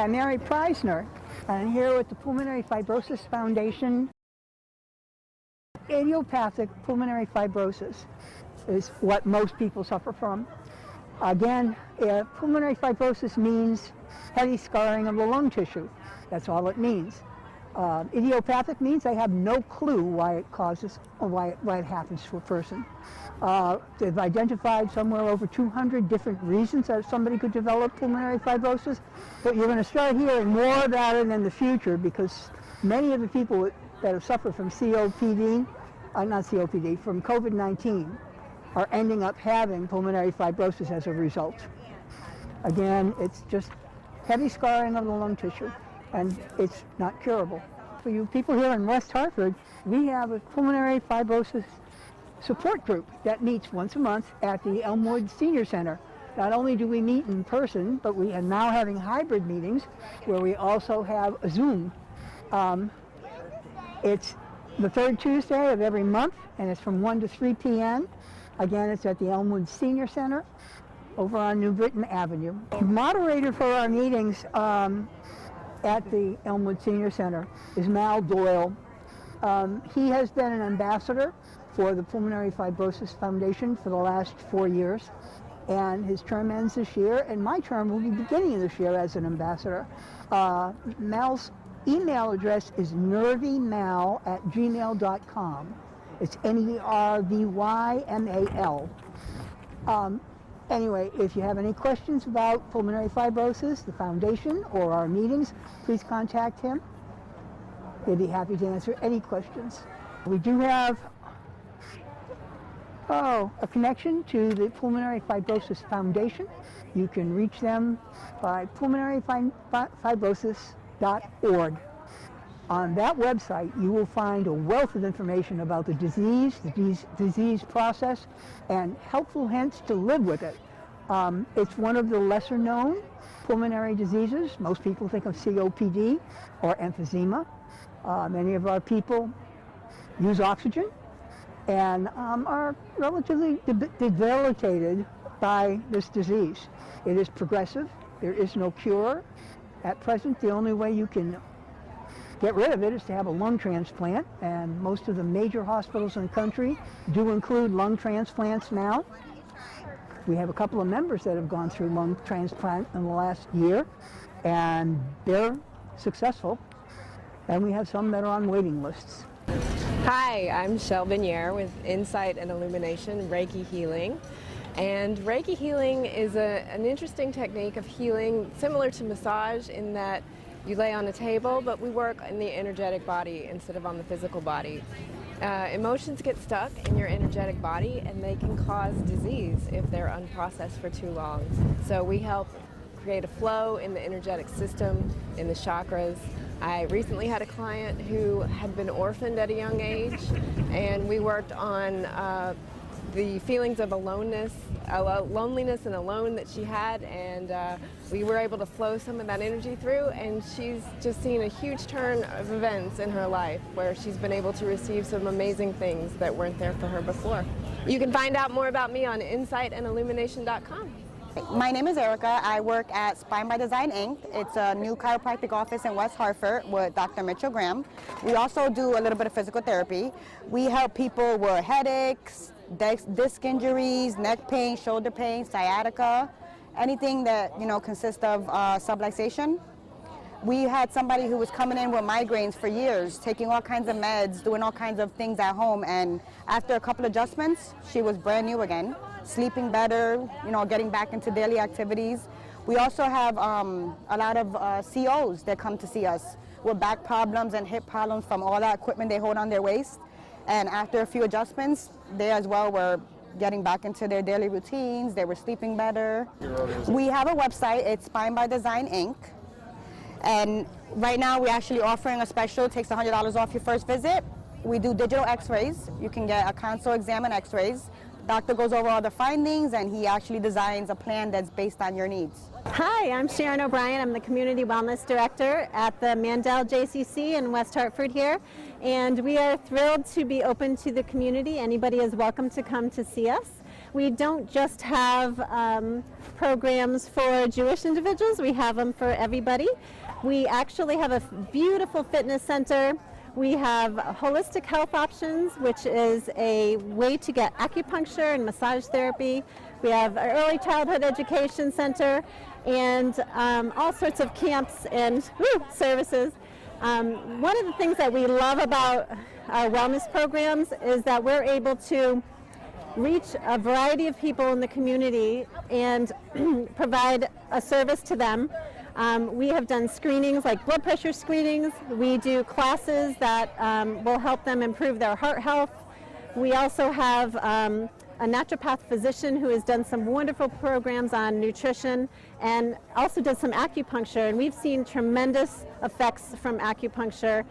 I'm Mary Preisner, and I'm here with the Pulmonary Fibrosis Foundation. Idiopathic pulmonary fibrosis is what most people suffer from. Again, pulmonary fibrosis means heavy scarring of the lung tissue. That's all it means. Idiopathic means they have no clue why it causes or why it happens to a person. They've identified somewhere over 200 different reasons that somebody could develop pulmonary fibrosis, but you're going to start hearing more about it in the future because many of the people that have suffered from from COVID-19 are ending up having pulmonary fibrosis as a result. Again, it's just heavy scarring of the lung tissue, and it's not curable. For you people here in West Hartford, we have a pulmonary fibrosis support group that meets once a month at the Elmwood Senior Center. Not only do we meet in person, but we are now having hybrid meetings where we also have a Zoom. It's the third Tuesday of every month, and it's from 1 to 3 p.m. Again, it's at the Elmwood Senior Center over on New Britain Avenue. The moderator for our meetings at the Elmwood Senior Center is Mal Doyle. He has been an ambassador for the Pulmonary Fibrosis Foundation for the last 4 years, and his term ends this year, and my term will be beginning this year as an ambassador. Mal's email address is nervymal@gmail.com. It's NERVYMAL. Anyway, if you have any questions about pulmonary fibrosis, the foundation, or our meetings, please contact him. He'll be happy to answer any questions. We do have a connection to the Pulmonary Fibrosis Foundation. You can reach them by pulmonaryfibrosis.org. On that website, you will find a wealth of information about the disease process, and helpful hints to live with it. It's one of the lesser known pulmonary diseases. Most people think of COPD or emphysema. Many of our people use oxygen and are relatively debilitated by this disease. It is progressive. There is no cure. At present, the only way you can get rid of it is to have a lung transplant, and most of the major hospitals in the country do include lung transplants now. We have a couple of members that have gone through lung transplant in the last year, and they're successful, and we have some that are on waiting lists. Hi, I'm Shel Benier with Insight and Illumination Reiki Healing. And Reiki Healing is an interesting technique of healing similar to massage in that you lay on a table, but we work in the energetic body instead of on the physical body. Emotions get stuck in your energetic body, and they can cause disease if they're unprocessed for too long. So we help create a flow in the energetic system, in the chakras. I recently had a client who had been orphaned at a young age, and we worked on the feelings of loneliness and alone that she had, and we were able to flow some of that energy through, and she's just seen a huge turn of events in her life where she's been able to receive some amazing things that weren't there for her before. You can find out more about me on insightandillumination.com. My name is Erica. I work at Spine by Design, Inc. It's a new chiropractic office in West Hartford with Dr. Mitchell Graham. We also do a little bit of physical therapy. We help people with headaches, disc injuries, neck pain, shoulder pain, sciatica, anything that consists of subluxation. We had somebody who was coming in with migraines for years, taking all kinds of meds, doing all kinds of things at home, and after a couple adjustments, she was brand new again, sleeping better, getting back into daily activities. We also have a lot of COs that come to see us with back problems and hip problems from all that equipment they hold on their waist. And after a few adjustments, they as well were getting back into their daily routines. They were sleeping better. We have a website. It's Spine by Design, Inc. And right now we're actually offering a special. It takes $100 off your first visit. We do digital x-rays. You can get a console exam and x-rays. Doctor goes over all the findings, and he actually designs a plan that's based on your needs. Hi, I'm Sharon O'Brien. I'm the Community Wellness Director at the Mandel JCC in West Hartford here. And we are thrilled to be open to the community. Anybody is welcome to come to see us. we don't just have programs for Jewish individuals, we have them for everybody. We actually have a beautiful fitness center. We have holistic health options, which is a way to get acupuncture and massage therapy. We have an early childhood education center and all sorts of camps and services. One of the things that we love about our wellness programs is that we're able to reach a variety of people in the community and provide a service to them. We have done screenings like blood pressure screenings. We do classes that will help them improve their heart health. We also have a naturopath physician who has done some wonderful programs on nutrition and also does some acupuncture. And we've seen tremendous effects from acupuncture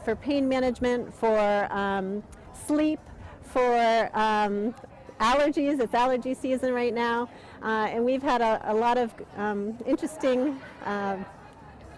for pain management, for sleep, for allergies. It's allergy season right now, and we've had a lot of interesting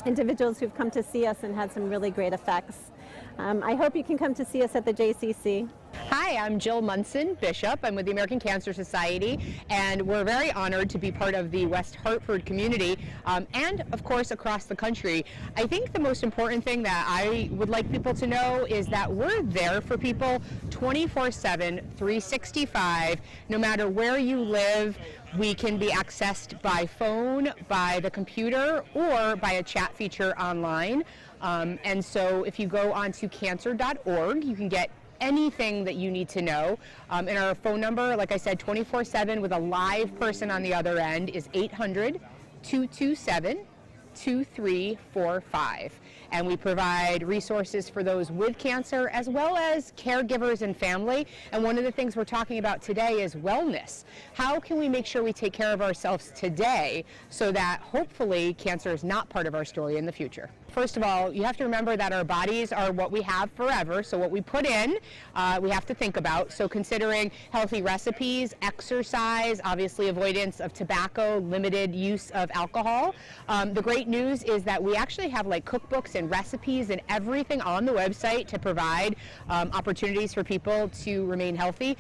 individuals who've come to see us and had some really great effects. I hope you can come to see us at the JCC. Hi, I'm Jill Munson, Bishop. I'm with the American Cancer Society, and we're very honored to be part of the West Hartford community and, of course, across the country. I think the most important thing that I would like people to know is that we're there for people 24/7, 365, no matter where you live. We can be accessed by phone, by the computer, or by a chat feature online. And so if you go onto cancer.org, you can get anything that you need to know. And our phone number, like I said, 24/7 with a live person on the other end is 800-227-2345. And we provide resources for those with cancer as well as caregivers and family. And one of the things we're talking about today is wellness. How can we make sure we take care of ourselves today so that hopefully cancer is not part of our story in the future? First of all, you have to remember that our bodies are what we have forever, so what we put in, we have to think about. So considering healthy recipes, exercise, obviously avoidance of tobacco, limited use of alcohol. The great news is that we actually have like cookbooks and recipes and everything on the website to provide opportunities for people to remain healthy.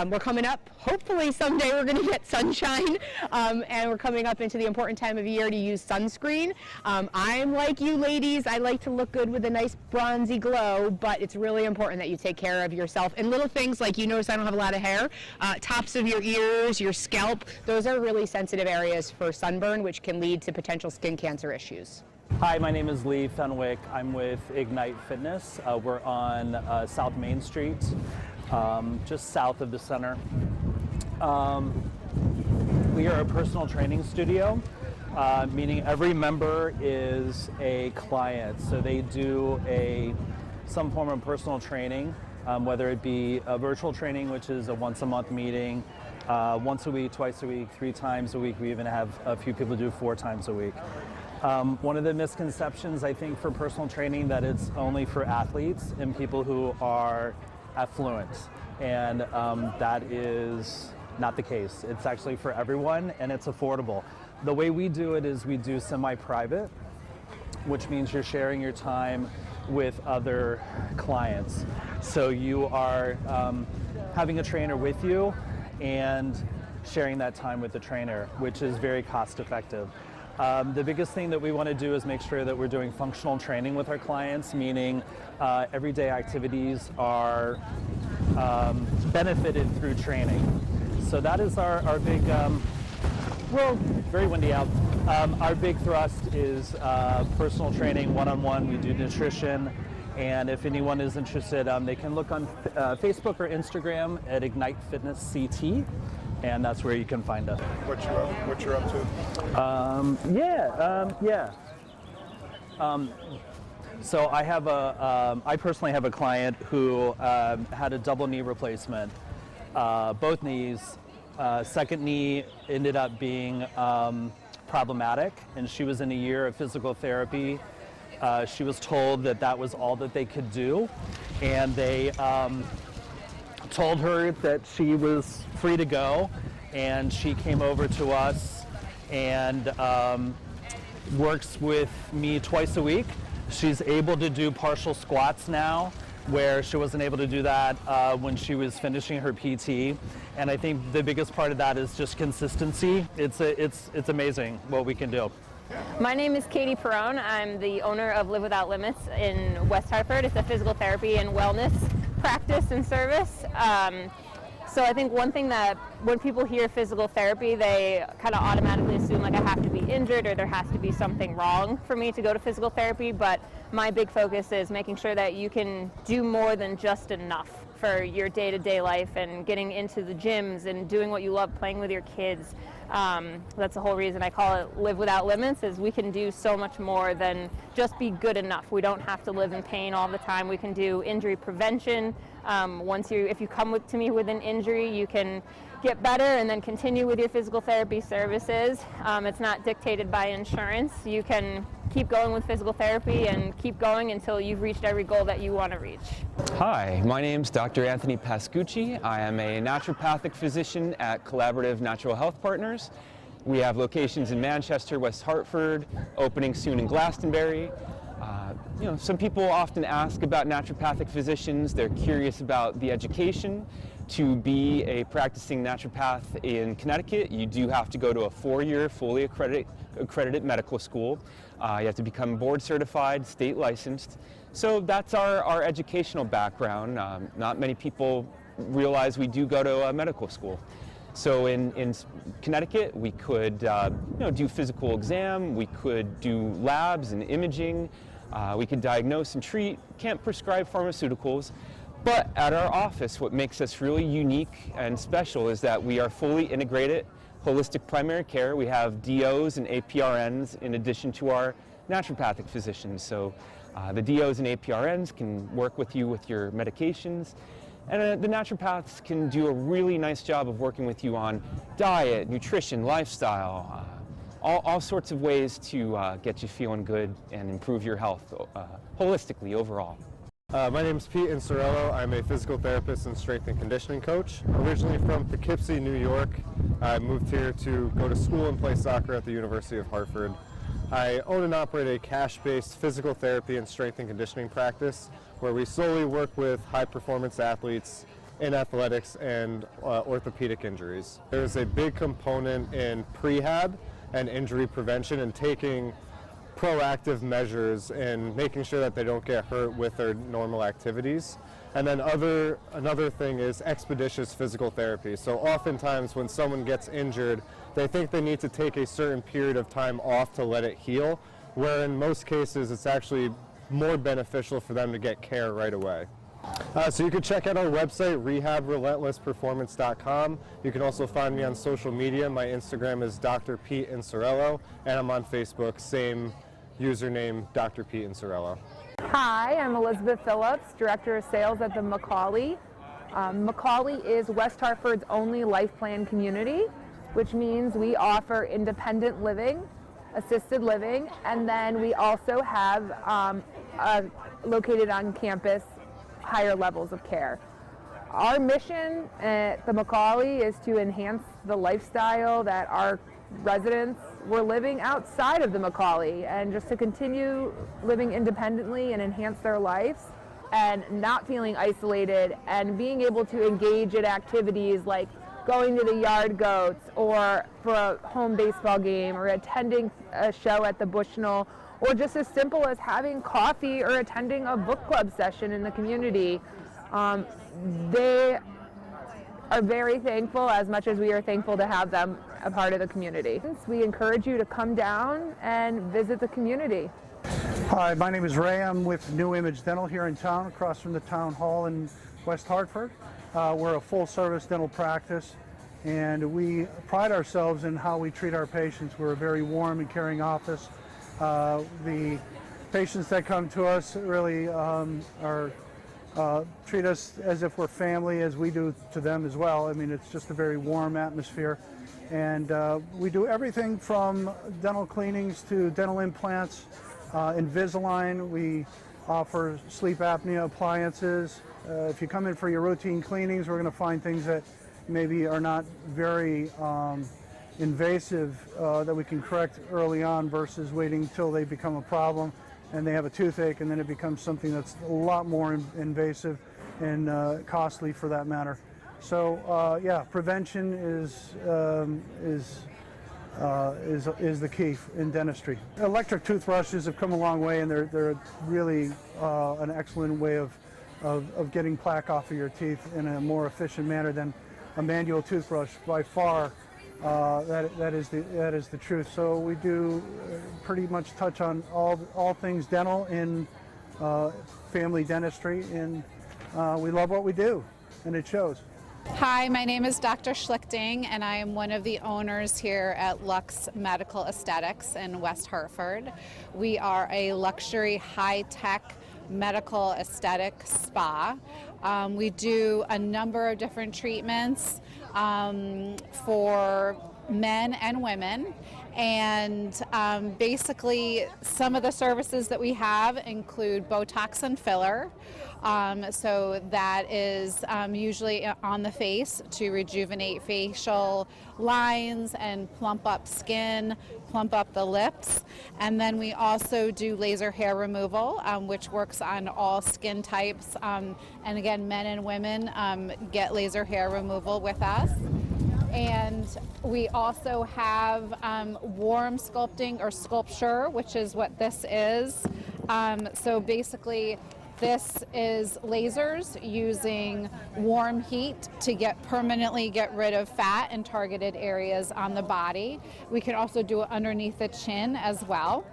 We're coming up, hopefully someday we're going to get sunshine, and we're coming up into the important time of year to use sunscreen. I'm like you ladies, I like to look good with a nice bronzy glow, but it's really important that you take care of yourself. And little things like, you notice I don't have a lot of hair, tops of your ears, your scalp, those are really sensitive areas for sunburn, which can lead to potential skin cancer issues. Hi, my name is Lee Fenwick. I'm with Ignite Fitness. We're on South Main Street, just south of the center. We are a personal training studio, meaning every member is a client. So they do some form of personal training, whether it be a virtual training, which is a once-a-month meeting, once a week, twice a week, 3 times a week. We even have a few people do 4 times a week. One of the misconceptions, I think, for personal training, that it's only for athletes and people who are affluent, and that is not the case. It's actually for everyone, and it's affordable. The way we do it is we do semi-private, which means you're sharing your time with other clients. So you are having a trainer with you and sharing that time with the trainer, which is very cost effective. The biggest thing that we want to do is make sure that we're doing functional training with our clients, meaning everyday activities are benefited through training. So that is our big, well, very windy out. Our big thrust is personal training, one-on-one. We do nutrition, and if anyone is interested, they can look on Facebook or Instagram at Ignite Fitness CT. And that's where you can find us. What you're up to? So I personally have a client who had a double knee replacement, both knees. Second knee ended up being problematic, and she was in a year of physical therapy. She was told that that was all that they could do, and they told her that she was free to go, and she came over to us and works with me twice a week. She's able to do partial squats now. where she wasn't able to do that when she was finishing her PT. And I think the biggest part of that is just consistency. It's amazing what we can do. My name is Katie Perrone. I'm the owner of Live Without Limits in West Hartford. It's a physical therapy and wellness practice and service. So I think one thing that when people hear physical therapy, they kind of automatically assume like I have to be injured or there has to be something wrong for me to go to physical therapy. But my big focus is making sure that you can do more than just enough for your day-to-day life and getting into the gyms and doing what you love, playing with your kids. That's the whole reason I call it Live Without Limits, is we can do so much more than just be good enough. We don't have to live in pain all the time. We can do injury prevention. If you come to me with an injury, you can get better and then continue with your physical therapy services. It's not dictated by insurance. You can keep going with physical therapy and keep going until you've reached every goal that you want to reach. Hi, my name's Dr. Anthony Pascucci. I am a naturopathic physician at Collaborative Natural Health Partners. We have locations in Manchester, West Hartford, opening soon in Glastonbury. Some people often ask about naturopathic physicians. They're curious about the education. To be a practicing naturopath in Connecticut, you do have to go to a 4-year fully accredited medical school. You have to become board certified, state licensed. So that's our educational background. Not many people realize we do go to a medical school. So in Connecticut, we could do physical exam, we could do labs and imaging, we could diagnose and treat, can't prescribe pharmaceuticals. But at our office, what makes us really unique and special is that we are fully integrated holistic primary care. We have DOs and APRNs in addition to our naturopathic physicians. So the DOs and APRNs can work with you with your medications. And the naturopaths can do a really nice job of working with you on diet, nutrition, lifestyle, all sorts of ways to get you feeling good and improve your health holistically overall. My name is Pete Insorello. I'm a physical therapist and strength and conditioning coach. Originally from Poughkeepsie, New York. I moved here to go to school and play soccer at the University of Hartford. I own and operate a cash-based physical therapy and strength and conditioning practice where we solely work with high-performance athletes in athletics and orthopedic injuries. There's a big component in prehab and injury prevention and taking proactive measures and making sure that they don't get hurt with their normal activities. And then another thing is expeditious physical therapy. So oftentimes when someone gets injured, they think they need to take a certain period of time off to let it heal, where in most cases it's actually more beneficial for them to get care right away. So you can check out our website, rehabrelentlessperformance.com. You can also find me on social media. My Instagram is Dr. Pete Insorello, and I'm on Facebook, same username, Dr. Pete Insorello. Hi, I'm Elizabeth Phillips, Director of Sales at the Macaulay. Macaulay is West Hartford's only life plan community, which means we offer independent living, assisted living, and then we also have located on campus higher levels of care. Our mission at the Macaulay is to enhance the lifestyle that our residents were living outside of the Macaulay, and just to continue living independently and enhance their lives and not feeling isolated and being able to engage in activities like going to the Yard Goats or for a home baseball game or attending a show at the Bushnell, or just as simple as having coffee or attending a book club session in the community. They are very thankful, as much as we are thankful to have them a part of the community. We encourage you to come down and visit the community. Hi, my name is Ray. I'm with New Image Dental here in town, across from the town hall in West Hartford. We're a full-service dental practice, and we pride ourselves in how we treat our patients. We're a very warm and caring office. The patients that come to us really treat us as if we're family, as we do to them as well. I mean, it's just a very warm atmosphere. And we do everything from dental cleanings to dental implants, Invisalign. We offer sleep apnea appliances. If you come in for your routine cleanings, we're going to find things that maybe are not very invasive that we can correct early on versus waiting until they become a problem. and they have a toothache, and then it becomes something that's a lot more invasive and costly for that matter. So yeah, prevention is the key in dentistry. Electric toothbrushes have come a long way, and they're really an excellent way of getting plaque off of your teeth in a more efficient manner than a manual toothbrush. By far, that is the truth. So we do pretty much touch on all things dental in family dentistry, and we love what we do, and it shows. Hi, my name is Dr. Schlichting, and I am one of the owners here at Lux Medical Aesthetics in West Hartford. We are a luxury, high-tech medical aesthetic spa. We do a number of different treatments for men and women, and basically some of the services that we have include Botox and filler. So that is usually on the face to rejuvenate facial lines and plump up skin, plump up the lips. And then we also do laser hair removal, which works on all skin types. And again, men and women get laser hair removal with us. And we also have warm sculpting or sculpture, which is what this is. So basically, this is lasers using warm heat to permanently get rid of fat in targeted areas on the body. We can also do it underneath the chin as well.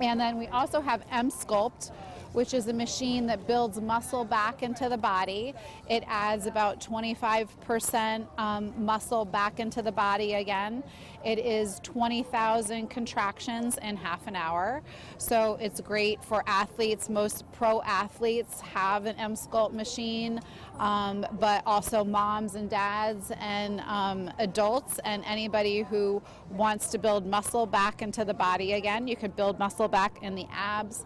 And then we also have MSculpt, which is a machine that builds muscle back into the body. It adds about 25% muscle back into the body again. It is 20,000 contractions in half an hour. So it's great for athletes. Most pro athletes have an MSculpt machine, but also moms and dads and adults and anybody who wants to build muscle back into the body again. You could build muscle back in the abs,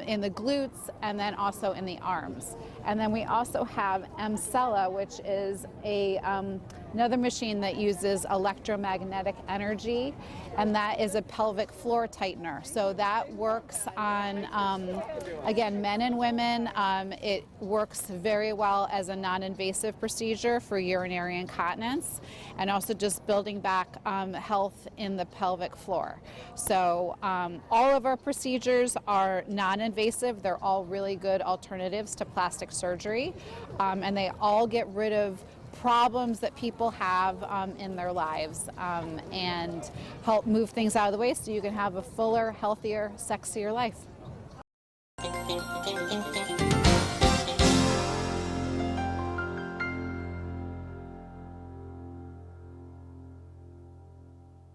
in the glutes, and then also in the arms. And then we also have MSculpt, which is another machine that uses electromagnetic energy, and that is a pelvic floor tightener. So that works on, again, men and women. It works very well as a non-invasive procedure for urinary incontinence, and also just building back health in the pelvic floor. So all of our procedures are non-invasive. They're all really good alternatives to plastic surgery, and they all get rid of problems that people have in their lives, and help move things out of the way so you can have a fuller, healthier, sexier life.